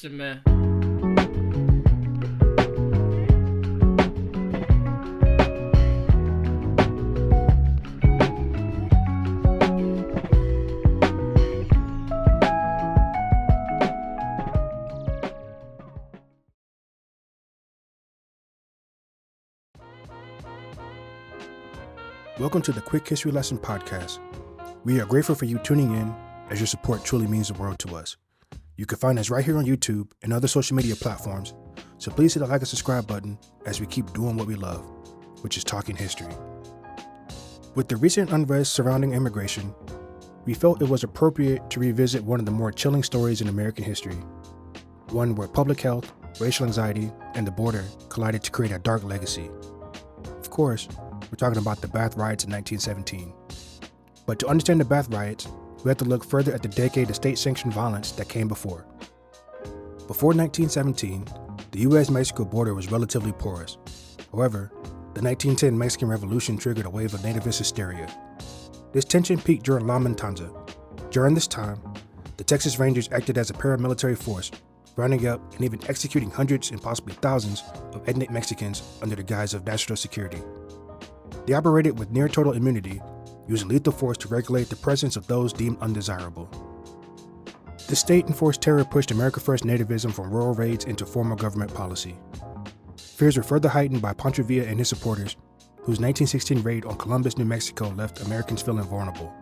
Listen, man. Welcome to the Quick History Lesson Podcast. We are grateful for you tuning in, as your support truly means the world to us. You can find us right here on YouTube and other social media platforms, so please hit the like and subscribe button as we keep doing what we love, which is talking history. With the recent unrest surrounding immigration, we felt it was appropriate to revisit one of the more chilling stories in American history, one where public health, racial anxiety, and the border collided to create a dark legacy. Of course, we're talking about the Bath Riots in 1917. But to understand the Bath Riots, we have to look further at the decade of state-sanctioned violence that came before. Before 1917, the U.S.-Mexico border was relatively porous. However, the 1910 Mexican Revolution triggered a wave of nativist hysteria. This tension peaked during La Matanza. During this time, the Texas Rangers acted as a paramilitary force, rounding up and even executing hundreds and possibly thousands of ethnic Mexicans under the guise of national security. They operated with near total immunity, using lethal force to regulate the presence of those deemed undesirable. This state-enforced terror pushed America First nativism from rural raids into formal government policy. Fears were further heightened by Pancho Villa and his supporters, whose 1916 raid on Columbus, New Mexico left Americans feeling vulnerable.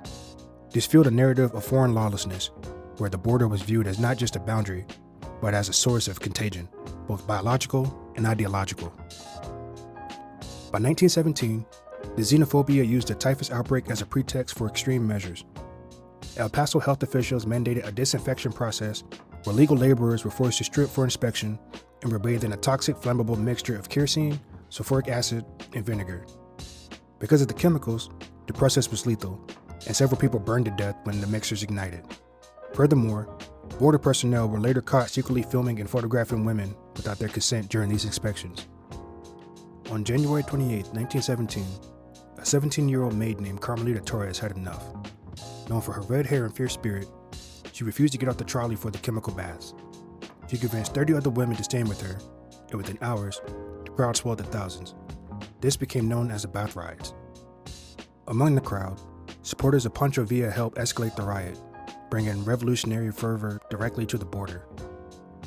This fueled a narrative of foreign lawlessness, where the border was viewed as not just a boundary, but as a source of contagion, both biological and ideological. By 1917, the xenophobia used a typhus outbreak as a pretext for extreme measures. El Paso health officials mandated a disinfection process where legal laborers were forced to strip for inspection and were bathed in a toxic flammable mixture of kerosene, sulfuric acid, and vinegar. Because of the chemicals, the process was lethal, and several people burned to death when the mixtures ignited. Furthermore, border personnel were later caught secretly filming and photographing women without their consent during these inspections. On January 28, 1917, a 17-year-old maid named Carmelita Torres had enough. Known for her red hair and fierce spirit, she refused to get off the trolley for the chemical baths. She convinced 30 other women to stand with her, and within hours, the crowd swelled to thousands. This became known as the Bath Riots. Among the crowd, supporters of Pancho Villa helped escalate the riot, bringing revolutionary fervor directly to the border.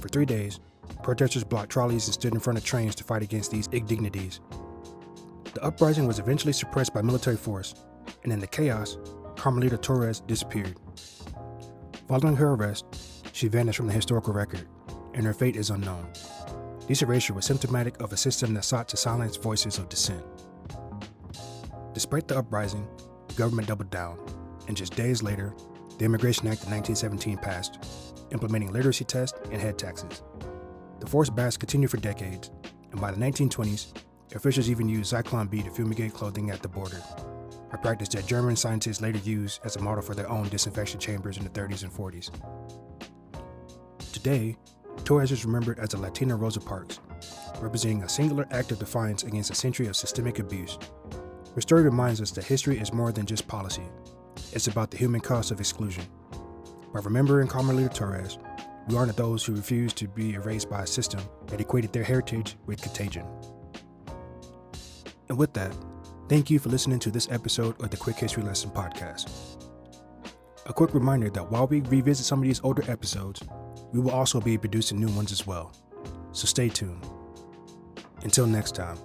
For 3 days, protesters blocked trolleys and stood in front of trains to fight against these indignities. The uprising was eventually suppressed by military force, and in the chaos, Carmelita Torres disappeared. Following her arrest, she vanished from the historical record, and her fate is unknown. This erasure was symptomatic of a system that sought to silence voices of dissent. Despite the uprising, the government doubled down, and just days later, the Immigration Act of 1917 passed, implementing literacy tests and head taxes. The forced baths continued for decades, and by the 1920s, officials even used Zyklon B to fumigate clothing at the border, a practice that German scientists later used as a model for their own disinfection chambers in the 30s and 40s. Today, Torres is remembered as a Latina Rosa Parks, representing a singular act of defiance against a century of systemic abuse. Her story reminds us that history is more than just policy. It's about the human cost of exclusion. By remembering Carmelita Torres, we honor those who refused to be erased by a system that equated their heritage with contagion. And with that, thank you for listening to this episode of the Quick History Lesson Podcast. A quick reminder that while we revisit some of these older episodes, we will also be producing new ones as well. So stay tuned. Until next time.